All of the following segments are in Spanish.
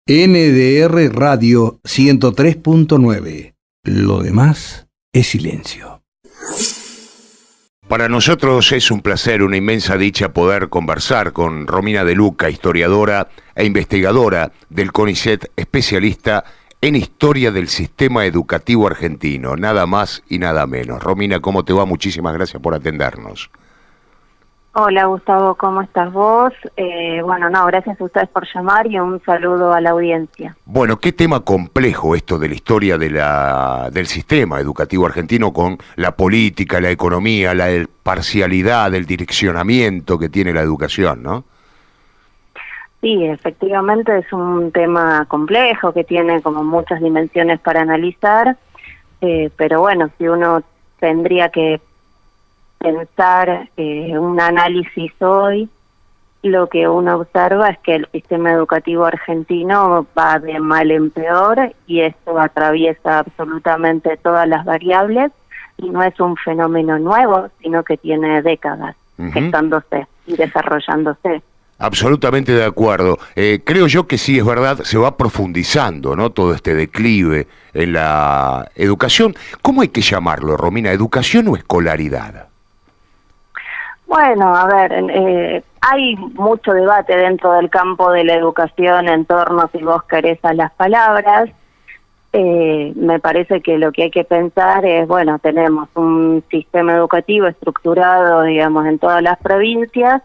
NDR Radio 103.9. Lo demás es silencio. Para nosotros es un placer, una inmensa dicha poder conversar con Romina De Luca, historiadora e investigadora del CONICET, especialista en historia del sistema educativo argentino, nada más y nada menos. Romina, ¿cómo te va? Muchísimas gracias por atendernos. Hola Gustavo, ¿cómo estás vos? Gracias a ustedes por llamar y un saludo a la audiencia. Bueno, qué tema complejo esto de la historia del sistema educativo argentino con la política, la economía, la parcialidad, el direccionamiento que tiene la educación, ¿no? Sí, efectivamente es un tema complejo que tiene como muchas dimensiones para analizar, pero bueno, si uno tendría que pensar un análisis hoy, lo que uno observa es que el sistema educativo argentino va de mal en peor y esto atraviesa absolutamente todas las variables y no es un fenómeno nuevo, sino que tiene décadas gestándose y desarrollándose. Absolutamente de acuerdo. Creo yo que sí, es verdad, se va profundizando, ¿no? Todo este declive en la educación. ¿Cómo hay que llamarlo, Romina? ¿Educación o escolaridad? Bueno, a ver, hay mucho debate dentro del campo de la educación en torno, si vos querés, a las palabras. Me parece que lo que hay que pensar es, bueno, tenemos un sistema educativo estructurado, digamos, en todas las provincias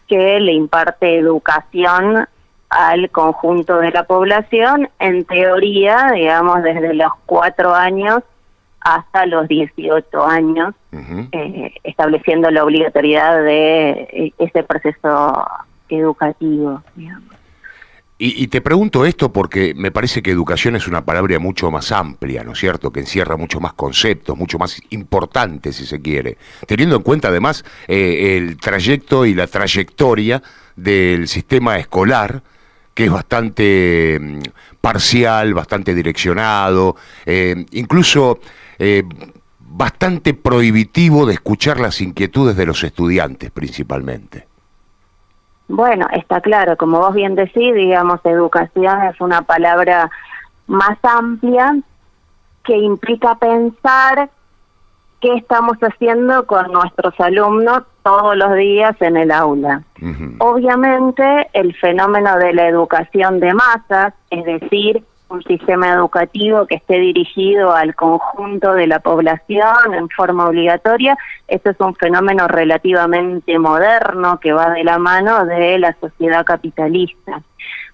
que le imparte educación al conjunto de la población, en teoría, digamos, desde los 4 años hasta los 18 años, estableciendo la obligatoriedad de ese proceso educativo, digamos. Y te pregunto esto porque me parece que educación es una palabra mucho más amplia, ¿no es cierto?, que encierra mucho más conceptos, mucho más importantes, si se quiere, teniendo en cuenta además el trayecto y la trayectoria del sistema escolar, que es bastante parcial, bastante direccionado, incluso bastante prohibitivo de escuchar las inquietudes de los estudiantes principalmente. Bueno, está claro, como vos bien decís, digamos, educación es una palabra más amplia que implica pensar qué estamos haciendo con nuestros alumnos todos los días en el aula. Obviamente, el fenómeno de la educación de masas, es decir, un sistema educativo que esté dirigido al conjunto de la población en forma obligatoria, eso es un fenómeno relativamente moderno que va de la mano de la sociedad capitalista.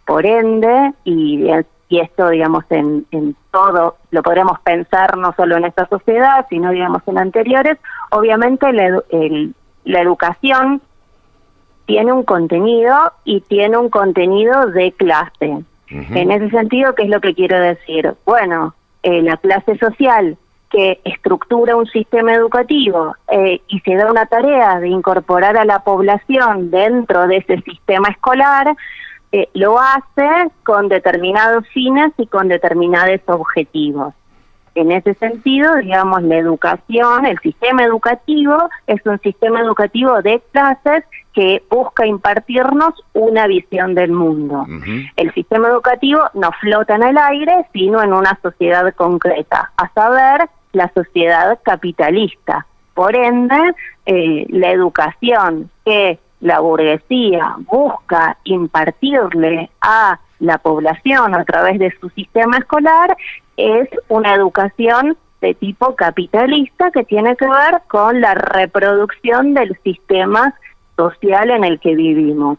Por ende, y esto, digamos, en todo, lo podremos pensar no solo en esta sociedad, sino, digamos, en anteriores, obviamente la educación tiene un contenido y tiene un contenido de clase. En ese sentido, ¿qué es lo que quiero decir? Bueno, la clase social que estructura un sistema educativo y se da una tarea de incorporar a la población dentro de ese sistema escolar, lo hace con determinados fines y con determinados objetivos. En ese sentido, digamos, la educación, el sistema educativo, es un sistema educativo de clases que busca impartirnos una visión del mundo. El sistema educativo no flota en el aire, sino en una sociedad concreta, a saber, la sociedad capitalista. Por ende, la educación que la burguesía busca impartirle a la población a través de su sistema escolar es una educación de tipo capitalista que tiene que ver con la reproducción del sistema social en el que vivimos.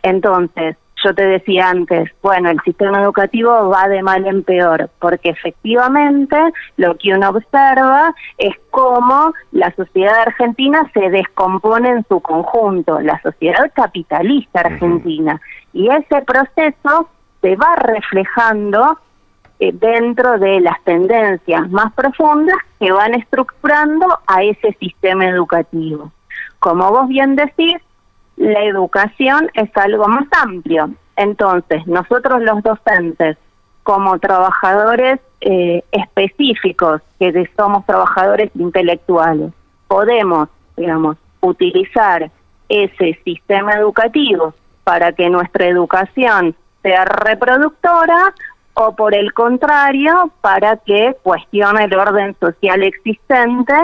Entonces, yo te decía antes, bueno, el sistema educativo va de mal en peor, porque efectivamente lo que uno observa es cómo la sociedad argentina se descompone en su conjunto, la sociedad capitalista argentina, y ese proceso se va reflejando dentro de las tendencias más profundas que van estructurando a ese sistema educativo. Como vos bien decís, la educación es algo más amplio. Entonces, nosotros los docentes, como trabajadores específicos, que somos trabajadores intelectuales, podemos, digamos, utilizar ese sistema educativo para que nuestra educación sea reproductora, o por el contrario, para que cuestione el orden social existente,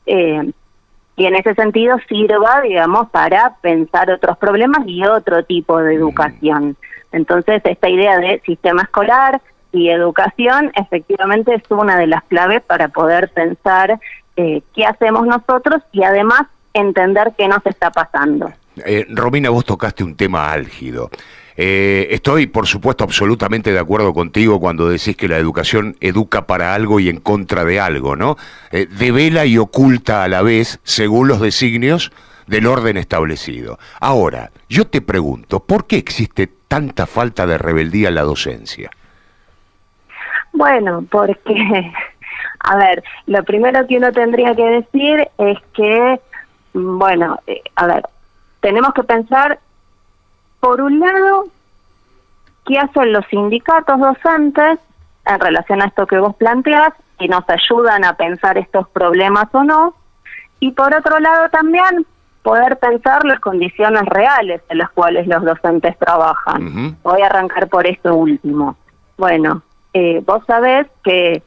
y en ese sentido sirva, digamos, para pensar otros problemas y otro tipo de educación. Entonces, esta idea de sistema escolar y educación efectivamente es una de las claves para poder pensar qué hacemos nosotros y además entender qué nos está pasando. Romina, vos tocaste un tema álgido. Estoy, por supuesto, absolutamente de acuerdo contigo cuando decís que la educación educa para algo y en contra de algo, ¿no? Devela y oculta a la vez, según los designios del orden establecido. Ahora, yo te pregunto, ¿por qué existe tanta falta de rebeldía en la docencia? Bueno, porque, a ver, lo primero que uno tendría que decir es que, bueno, a ver, tenemos que pensar, por un lado, qué hacen los sindicatos docentes en relación a esto que vos planteás, si nos ayudan a pensar estos problemas o no, y por otro lado también poder pensar las condiciones reales en las cuales los docentes trabajan. Voy a arrancar por esto último. Bueno, vos sabés que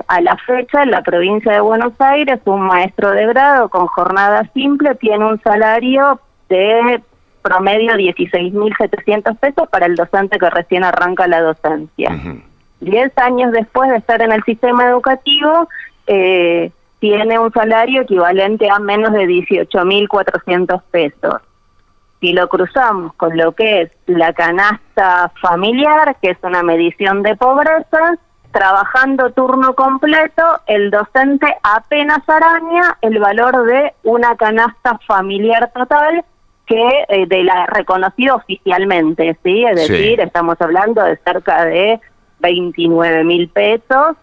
a la fecha en la provincia de Buenos Aires un maestro de grado con jornada simple tiene un salario de promedio 16.700 pesos para el docente que recién arranca la docencia. 10 años después de estar en el sistema educativo, tiene un salario equivalente a menos de 18.400 pesos. Si lo cruzamos con lo que es la canasta familiar, que es una medición de pobreza, trabajando turno completo, el docente apenas araña el valor de una canasta familiar total que de la reconocido oficialmente, ¿sí? Es decir, estamos hablando de cerca de 29.000 pesos,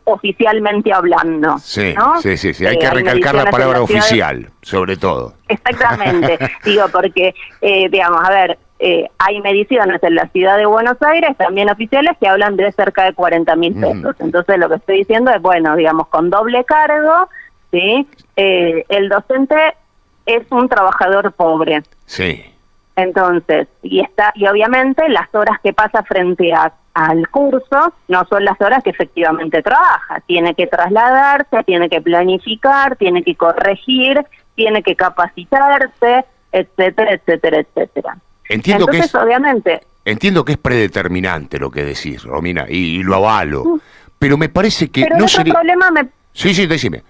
oficialmente hablando. Sí, ¿no? sí. Hay que recalcar la palabra oficial, sobre todo. Exactamente. Digo, porque, digamos, a ver, hay mediciones en la ciudad de Buenos Aires, también oficiales, que hablan de cerca de 40.000 pesos. Entonces, lo que estoy diciendo es, bueno, digamos, con doble cargo, ¿sí? El docente es un trabajador pobre. Sí. Entonces, y obviamente las horas que pasa frente al curso no son las horas que efectivamente trabaja. Tiene que trasladarse, tiene que planificar, tiene que corregir, tiene que capacitarse, etcétera, etcétera, etcétera. Entiendo obviamente, que es predeterminante lo que decís, Romina, y lo avalo. Pero me parece que no sería... Sí, decime.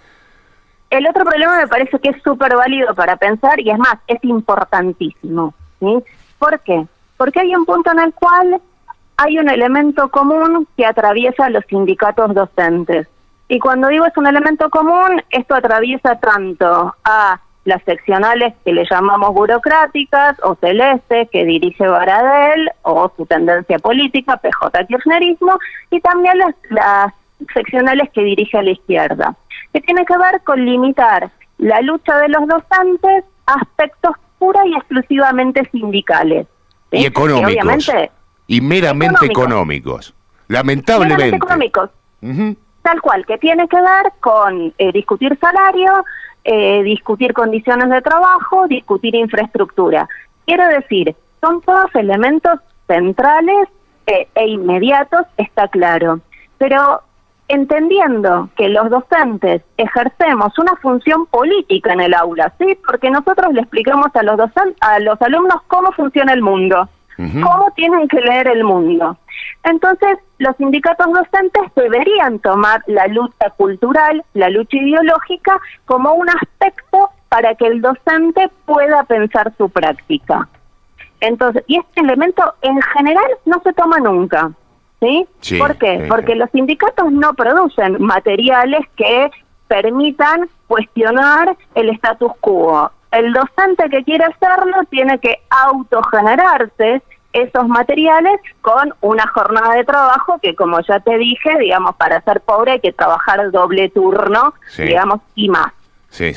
El otro problema me parece que es súper válido para pensar, y es más, es importantísimo, ¿sí? ¿Por qué? Porque hay un punto en el cual hay un elemento común que atraviesa a los sindicatos docentes. Y cuando digo es un elemento común, esto atraviesa tanto a las seccionales que le llamamos burocráticas, o Celeste, que dirige Baradel, o su tendencia política, PJ Kirchnerismo, y también las seccionales que dirige a la izquierda, que tiene que ver con limitar la lucha de los docentes a aspectos pura y exclusivamente sindicales. ¿Sí? Y económicos. Y meramente económicos. Lamentablemente. Meramente económicos. Tal cual, que tiene que ver con discutir salario, discutir condiciones de trabajo, discutir infraestructura. Quiero decir, son todos elementos centrales e inmediatos, está claro. Pero entendiendo que los docentes ejercemos una función política en el aula, ¿sí? Porque nosotros le explicamos a los alumnos cómo funciona el mundo, cómo tienen que leer el mundo. Entonces, los sindicatos docentes deberían tomar la lucha cultural, la lucha ideológica, como un aspecto para que el docente pueda pensar su práctica. Entonces, y este elemento en general no se toma nunca. ¿Sí? ¿Por qué? Porque los sindicatos no producen materiales que permitan cuestionar el status quo. El docente que quiere hacerlo tiene que autogenerarse esos materiales con una jornada de trabajo que, como ya te dije, digamos, para ser pobre hay que trabajar doble turno, digamos, y más. Sí.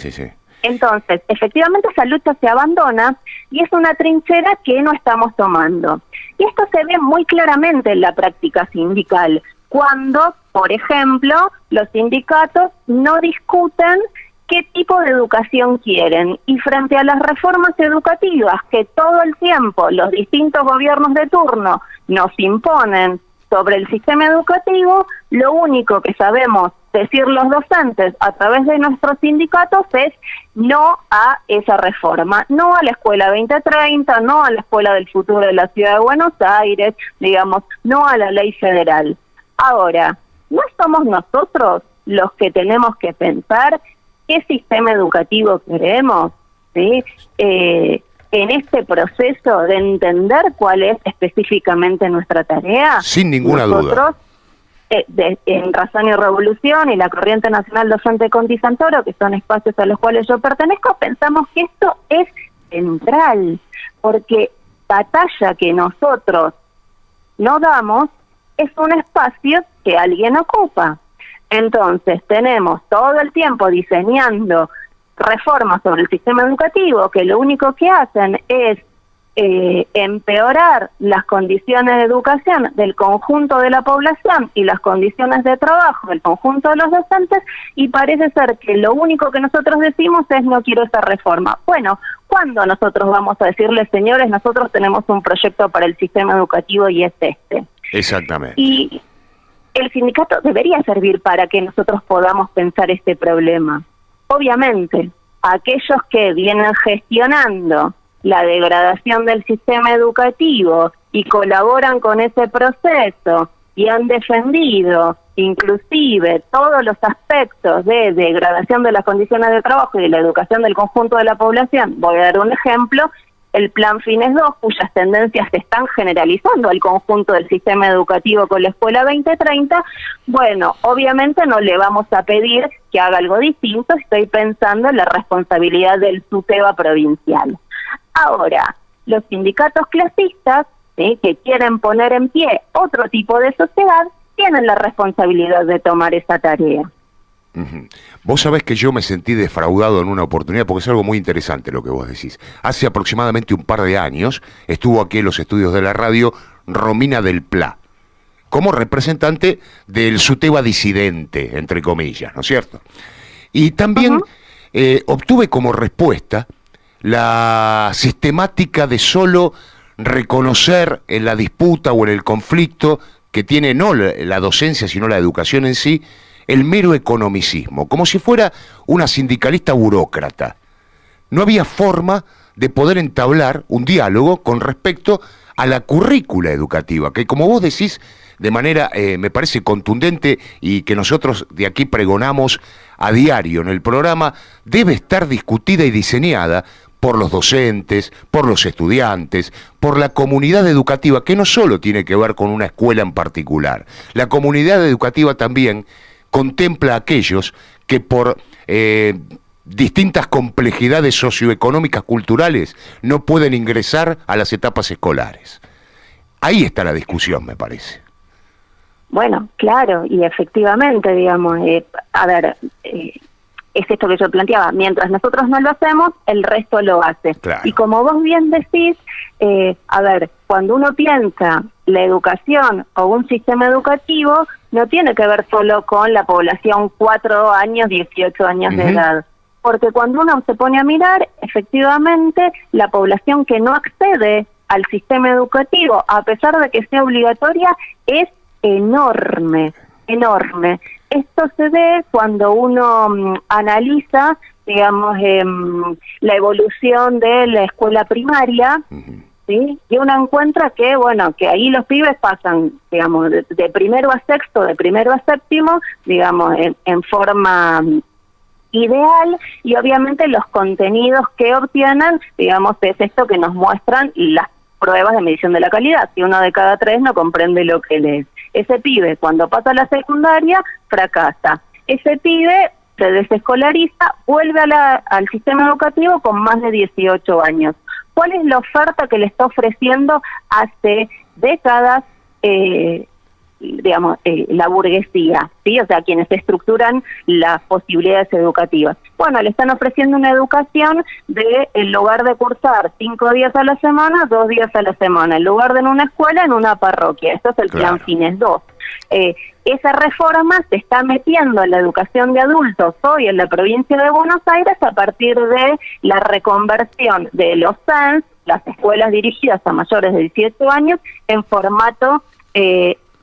Entonces, efectivamente esa lucha se abandona y es una trinchera que no estamos tomando. Y esto se ve muy claramente en la práctica sindical, cuando, por ejemplo, los sindicatos no discuten qué tipo de educación quieren. Y frente a las reformas educativas que todo el tiempo los distintos gobiernos de turno nos imponen sobre el sistema educativo, lo único que sabemos decir los docentes a través de nuestros sindicatos es no a esa reforma, no a la Escuela 2030, no a la Escuela del Futuro de la Ciudad de Buenos Aires, digamos, no a la ley federal. Ahora, ¿no somos nosotros los que tenemos que pensar qué sistema educativo queremos? ¿Sí? En este proceso de entender cuál es específicamente nuestra tarea. Sin ninguna duda. En Razón y Revolución y la Corriente Nacional Docente Conti Santoro, que son espacios a los cuales yo pertenezco, pensamos que esto es central, porque batalla que nosotros no damos es un espacio que alguien ocupa. Entonces tenemos todo el tiempo diseñando reformas sobre el sistema educativo que lo único que hacen es empeorar las condiciones de educación del conjunto de la población y las condiciones de trabajo del conjunto de los docentes, y parece ser que lo único que nosotros decimos es no quiero esta reforma. Bueno, ¿cuándo nosotros vamos a decirles, señores, nosotros tenemos un proyecto para el sistema educativo y es este? Exactamente. Y el sindicato debería servir para que nosotros podamos pensar este problema. Obviamente, aquellos que vienen gestionando la degradación del sistema educativo y colaboran con ese proceso y han defendido inclusive todos los aspectos de degradación de las condiciones de trabajo y de la educación del conjunto de la población. Voy a dar un ejemplo: el Plan Fines 2, cuyas tendencias se están generalizando al conjunto del sistema educativo con la Escuela 2030, bueno, obviamente no le vamos a pedir que haga algo distinto, estoy pensando en la responsabilidad del SUTEBA provincial. Ahora, los sindicatos clasistas, ¿sí?, que quieren poner en pie otro tipo de sociedad, tienen la responsabilidad de tomar esa tarea. Vos sabés que yo me sentí defraudado en una oportunidad, porque es algo muy interesante lo que vos decís. Hace aproximadamente un par de años estuvo aquí en los estudios de la radio Romina del Pla, como representante del SUTEBA disidente, entre comillas, ¿no es cierto? Y también obtuve como respuesta la sistemática de solo reconocer en la disputa o en el conflicto que tiene no la docencia, sino la educación en sí, el mero economicismo, como si fuera una sindicalista burócrata. No había forma de poder entablar un diálogo con respecto a la currícula educativa, que como vos decís, de manera, me parece contundente y que nosotros de aquí pregonamos a diario en el programa, debe estar discutida y diseñada por los docentes, por los estudiantes, por la comunidad educativa, que no solo tiene que ver con una escuela en particular. La comunidad educativa también contempla a aquellos que por distintas complejidades socioeconómicas, culturales, no pueden ingresar a las etapas escolares. Ahí está la discusión, me parece. Bueno, claro, y efectivamente, digamos, es esto que yo planteaba, mientras nosotros no lo hacemos, el resto lo hace. Claro. Y como vos bien decís, cuando uno piensa la educación o un sistema educativo, no tiene que ver solo con la población 4 años, 18 años de edad. Porque cuando uno se pone a mirar, efectivamente, la población que no accede al sistema educativo, a pesar de que sea obligatoria, es enorme, enorme. Esto se ve cuando uno analiza, digamos, la evolución de la escuela primaria, ¿sí? Y uno encuentra que, bueno, que ahí los pibes pasan, digamos, de primero a sexto, de primero a séptimo, digamos, en forma ideal, y obviamente los contenidos que obtienen, digamos, es esto que nos muestran las pruebas de medición de la calidad. Si 1 de cada 3 no comprende lo que lee. Ese pibe, cuando pasa a la secundaria, fracasa. Ese pibe se desescolariza, vuelve al sistema educativo con más de 18 años. ¿Cuál es la oferta que le está ofreciendo hace décadas, la burguesía, ¿sí? O sea, quienes estructuran las posibilidades educativas? Bueno, le están ofreciendo una educación de, en lugar de cursar 5 días a la semana, 2 días a la semana, en lugar de en una escuela, en una parroquia. Esto es el Plan Fines 2. Esa reforma se está metiendo en la educación de adultos hoy en la provincia de Buenos Aires a partir de la reconversión de los CENS, las escuelas dirigidas a mayores de 18 años, en formato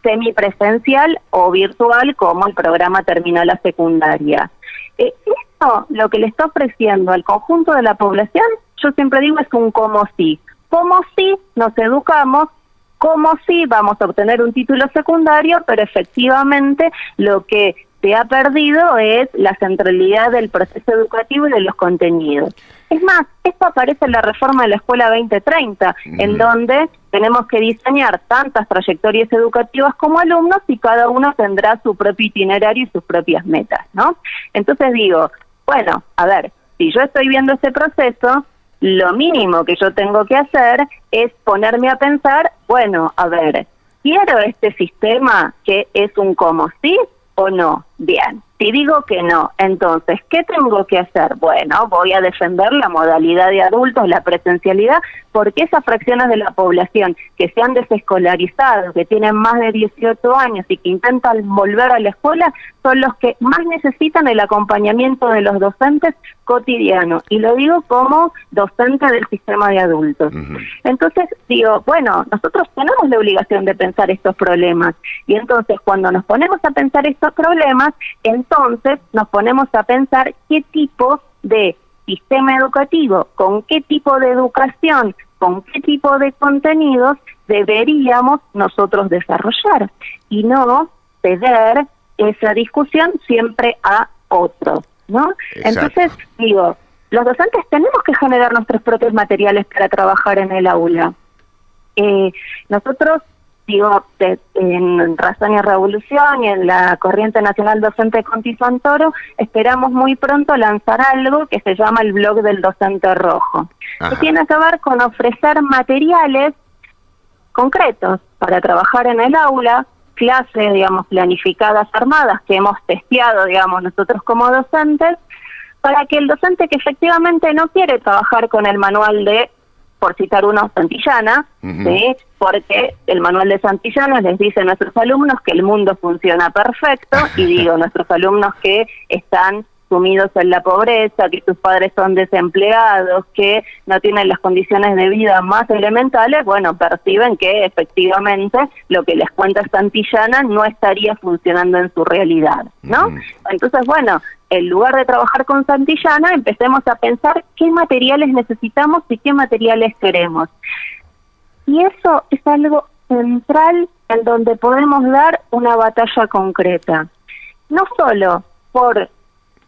semipresencial o virtual, como el programa Terminó la Secundaria. Esto, lo que le está ofreciendo al conjunto de la población, yo siempre digo, es un como si. Como si nos educamos, como si vamos a obtener un título secundario, pero efectivamente lo que se ha perdido es la centralidad del proceso educativo y de los contenidos. Es más, esto aparece en la reforma de la Escuela 2030, en donde tenemos que diseñar tantas trayectorias educativas como alumnos y cada uno tendrá su propio itinerario y sus propias metas, ¿no? Entonces digo, bueno, a ver, si yo estoy viendo ese proceso, lo mínimo que yo tengo que hacer es ponerme a pensar, bueno, a ver, ¿quiero este sistema que es un como sí o no? Bien, si digo que no, entonces, ¿qué tengo que hacer? Bueno, voy a defender la modalidad de adultos, la presencialidad, porque esas fracciones de la población que se han desescolarizado, que tienen más de 18 años y que intentan volver a la escuela, son los que más necesitan el acompañamiento de los docentes cotidiano, y lo digo como docente del sistema de adultos. Entonces digo, bueno, nosotros tenemos la obligación de pensar estos problemas, y entonces cuando nos ponemos a pensar estos problemas, entonces nos ponemos a pensar qué tipo de sistema educativo, con qué tipo de educación, con qué tipo de contenidos deberíamos nosotros desarrollar, y no ceder esa discusión siempre a otros, ¿no? Exacto. Entonces, digo, los docentes tenemos que generar nuestros propios materiales para trabajar en el aula. Nosotros, digo, en Razón y Revolución y en la Corriente Nacional Docente Conti Santoro, esperamos muy pronto lanzar algo que se llama el Blog del Docente Rojo, que tiene que ver con ofrecer materiales concretos para trabajar en el aula, clases, digamos, planificadas, armadas, que hemos testeado, digamos, nosotros como docentes, para que el docente que efectivamente no quiere trabajar con el manual de, por citar uno, Santillana, ¿sí? Porque el manual de Santillana les dice a nuestros alumnos que el mundo funciona perfecto, y digo, nuestros alumnos que están sumidos en la pobreza, que sus padres son desempleados, que no tienen las condiciones de vida más elementales, bueno, perciben que efectivamente lo que les cuenta Santillana no estaría funcionando en su realidad, ¿no? Entonces, bueno, en lugar de trabajar con Santillana, empecemos a pensar qué materiales necesitamos y qué materiales queremos. Y eso es algo central en donde podemos dar una batalla concreta. No solo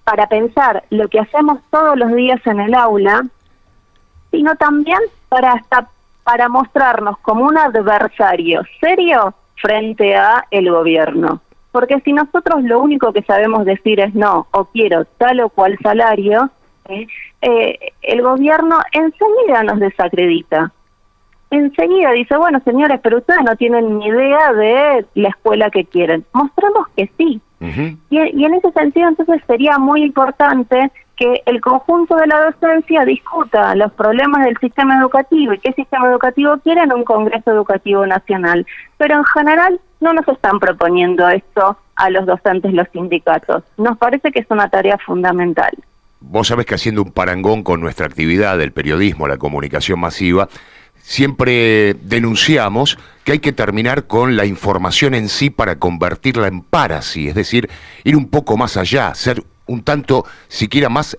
para pensar lo que hacemos todos los días en el aula, sino también para mostrarnos como un adversario serio frente a el gobierno. Porque si nosotros lo único que sabemos decir es no, o quiero tal o cual salario, el gobierno enseguida nos desacredita. Enseguida dice, bueno, señores, pero ustedes no tienen ni idea de la escuela que quieren. Mostremos que sí. Y en ese sentido, entonces, sería muy importante que el conjunto de la docencia discuta los problemas del sistema educativo y qué sistema educativo quiere en un Congreso Educativo Nacional. Pero en general no nos están proponiendo esto a los docentes, los sindicatos. Nos parece que es una tarea fundamental. Vos sabés que haciendo un parangón con nuestra actividad del periodismo, la comunicación masiva, siempre denunciamos que hay que terminar con la información en sí para convertirla en para-sí, es decir, ir un poco más allá, ser un tanto, siquiera más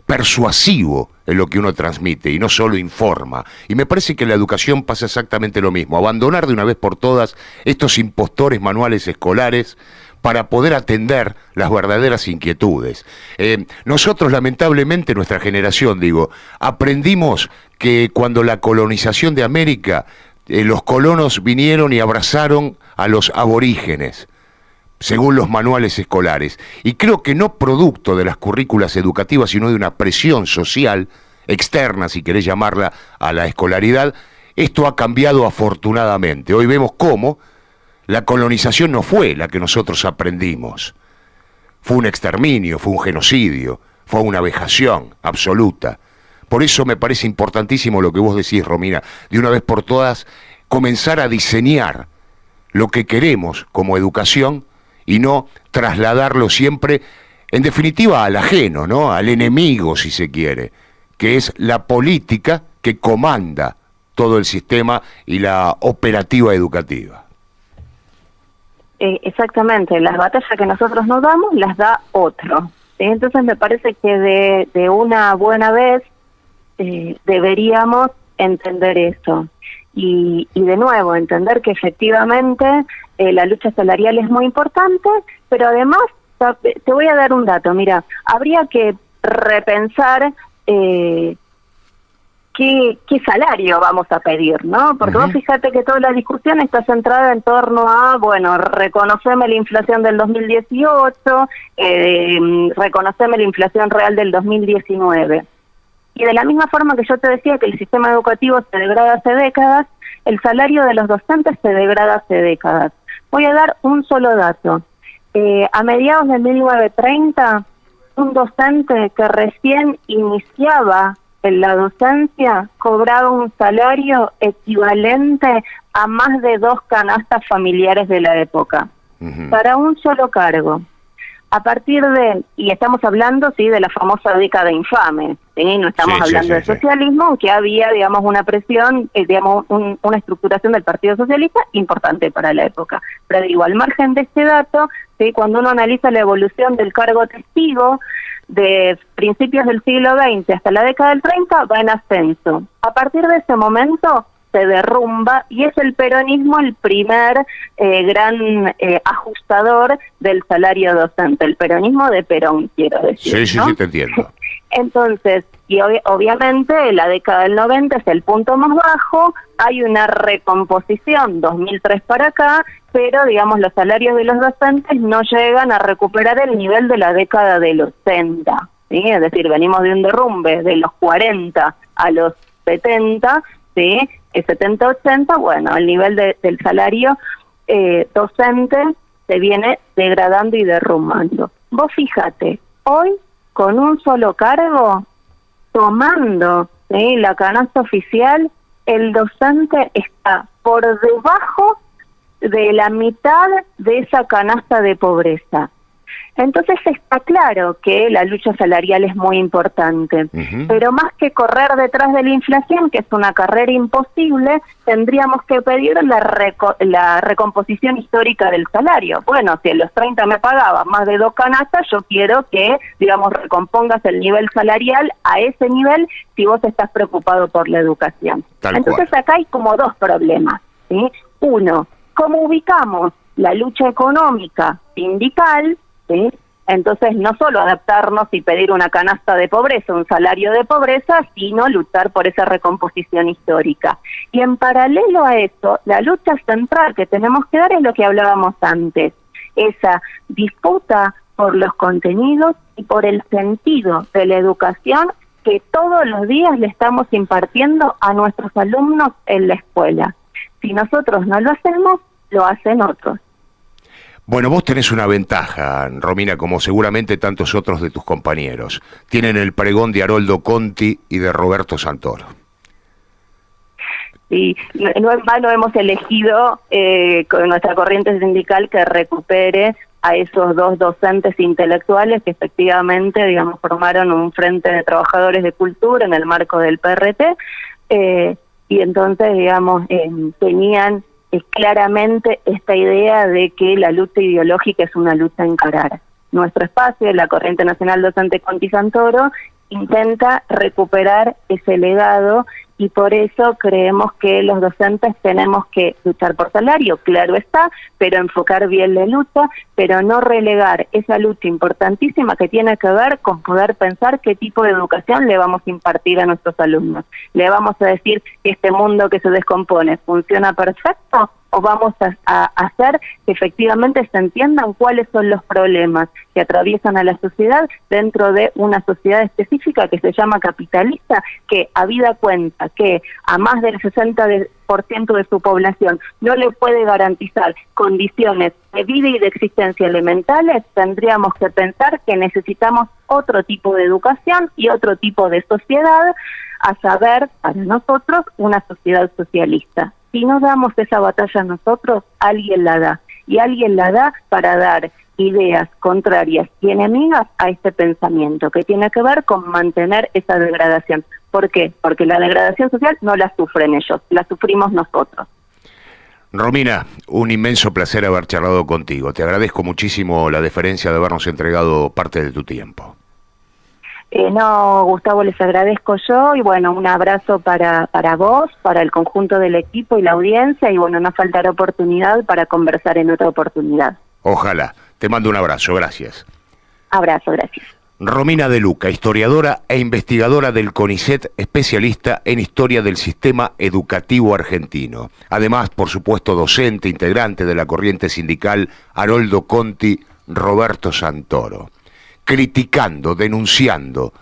persuasivo en lo que uno transmite y no solo informa. Y me parece que en la educación pasa exactamente lo mismo, abandonar de una vez por todas estos impostores manuales escolares para poder atender las verdaderas inquietudes. Nosotros, lamentablemente, nuestra generación, aprendimos que cuando la colonización de América, los colonos vinieron y abrazaron a los aborígenes, según los manuales escolares. Y creo que no producto de las currículas educativas, sino de una presión social externa, si querés llamarla, a la escolaridad, esto ha cambiado afortunadamente. Hoy vemos cómo la colonización no fue la que nosotros aprendimos. Fue un exterminio, fue un genocidio, fue una vejación absoluta. Por eso me parece importantísimo lo que vos decís, Romina, de una vez por todas comenzar a diseñar lo que queremos como educación y no trasladarlo siempre, en definitiva, al ajeno, ¿no? Al enemigo, si se quiere, que es la política que comanda todo el sistema y la operativa educativa. Exactamente, las batallas que nosotros nos damos las da otro, ¿sí? Entonces me parece que de una buena vez deberíamos entender eso. Y de nuevo, entender que efectivamente la lucha salarial es muy importante, pero además, te voy a dar un dato, mira, habría que repensar qué salario vamos a pedir, ¿no? Porque vos fíjate que toda la discusión está centrada en torno a, bueno, reconoceme la inflación del 2018, reconoceme la inflación real del 2019. Y de la misma forma que yo te decía que el sistema educativo se degrada hace décadas, el salario de los docentes se degrada hace décadas. Voy a dar un solo dato. A mediados de 1930, un docente que recién iniciaba en la docencia cobraba un salario equivalente a más de 2 canastas familiares de la época, para un solo cargo. A partir de, y estamos hablando, sí, de la famosa década infame, ¿sí? No estamos hablando de socialismo, aunque había, digamos, una presión, digamos, una estructuración del Partido Socialista importante para la época. Pero digo, al margen de este dato, ¿sí? Cuando uno analiza la evolución del cargo testigo, de principios del siglo XX hasta la década del 30, va en ascenso. A partir de ese momento se derrumba y es el peronismo el primer gran ajustador del salario docente, el peronismo de Perón, quiero decir. Sí, ¿no? Sí, te entiendo. Entonces, y obviamente la década del 90 es el punto más bajo, hay una recomposición 2003 para acá, pero digamos los salarios de los docentes no llegan a recuperar el nivel de la década del 80, ¿sí? Es decir, venimos de un derrumbe de los 40 a los 70, ¿sí? El 70-80, bueno, el nivel del salario docente se viene degradando y derrumbando. Vos fíjate, hoy con un solo cargo, tomando, ¿sí?, la canasta oficial, el docente está por debajo de la mitad de esa canasta de pobreza. Entonces está claro que la lucha salarial es muy importante, pero más que correr detrás de la inflación, que es una carrera imposible, tendríamos que pedir la recomposición histórica del salario. Bueno, si en los 30 me pagaba más de 2 canastas, yo quiero que, digamos, recompongas el nivel salarial a ese nivel si vos estás preocupado por la educación. Entonces acá hay como 2 problemas, ¿sí? Uno, ¿cómo ubicamos la lucha económica sindical? ¿Sí? Entonces, no solo adaptarnos y pedir una canasta de pobreza, un salario de pobreza, sino luchar por esa recomposición histórica. Y en paralelo a eso, la lucha central que tenemos que dar es lo que hablábamos antes, esa disputa por los contenidos y por el sentido de la educación que todos los días le estamos impartiendo a nuestros alumnos en la escuela. Si nosotros no lo hacemos, lo hacen otros. Bueno, vos tenés una ventaja, Romina, como seguramente tantos otros de tus compañeros. Tienen el pregón de Haroldo Conti y de Roberto Santoro. Sí, no en vano hemos elegido con nuestra corriente sindical que recupere a esos 2 docentes intelectuales que efectivamente, digamos, formaron un frente de trabajadores de cultura en el marco del PRT, y entonces, digamos, tenían claramente esta idea de que la lucha ideológica es una lucha a encarar. Nuestro espacio, la Corriente Nacional Docente Conti Santoro, intenta recuperar ese legado y por eso creemos que los docentes tenemos que luchar por salario, claro está, pero enfocar bien la lucha, pero no relegar esa lucha importantísima que tiene que ver con poder pensar qué tipo de educación le vamos a impartir a nuestros alumnos. ¿Le vamos a decir que este mundo que se descompone funciona perfecto? ¿O vamos a hacer que efectivamente se entiendan cuáles son los problemas que atraviesan a la sociedad dentro de una sociedad específica que se llama capitalista, que habida cuenta que a más del 60% de su población no le puede garantizar condiciones de vida y de existencia elementales? Tendríamos que pensar que necesitamos otro tipo de educación y otro tipo de sociedad, a saber, para nosotros, una sociedad socialista. Si no damos esa batalla nosotros, alguien la da. Y alguien la da para dar ideas contrarias y enemigas a este pensamiento, que tiene que ver con mantener esa degradación. ¿Por qué? Porque la degradación social no la sufren ellos, la sufrimos nosotros. Romina, un inmenso placer haber charlado contigo. Te agradezco muchísimo la deferencia de habernos entregado parte de tu tiempo. No, Gustavo, les agradezco yo, y bueno, un abrazo para vos, para el conjunto del equipo y la audiencia, y bueno, no faltará oportunidad para conversar en otra oportunidad. Ojalá. Te mando un abrazo, gracias. Abrazo, gracias. Romina De Luca, historiadora e investigadora del CONICET, especialista en historia del sistema educativo argentino. Además, por supuesto, docente, integrante de la corriente sindical Haroldo Conti, Roberto Santoro. Criticando, denunciando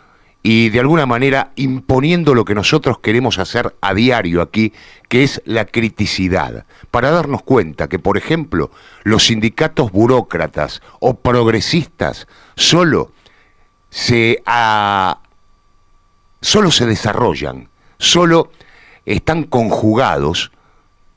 y de alguna manera imponiendo lo que nosotros queremos hacer a diario aquí, que es la criticidad, para darnos cuenta que, por ejemplo, los sindicatos burócratas o progresistas solo se desarrollan, solo están conjugados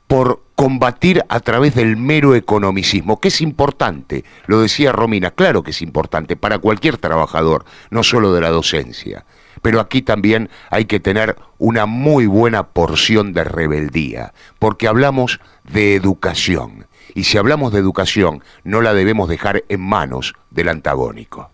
por combatir a través del mero economicismo, que es importante, lo decía Romina, claro que es importante para cualquier trabajador, no solo de la docencia, pero aquí también hay que tener una muy buena porción de rebeldía, porque hablamos de educación, y si hablamos de educación no la debemos dejar en manos del antagónico.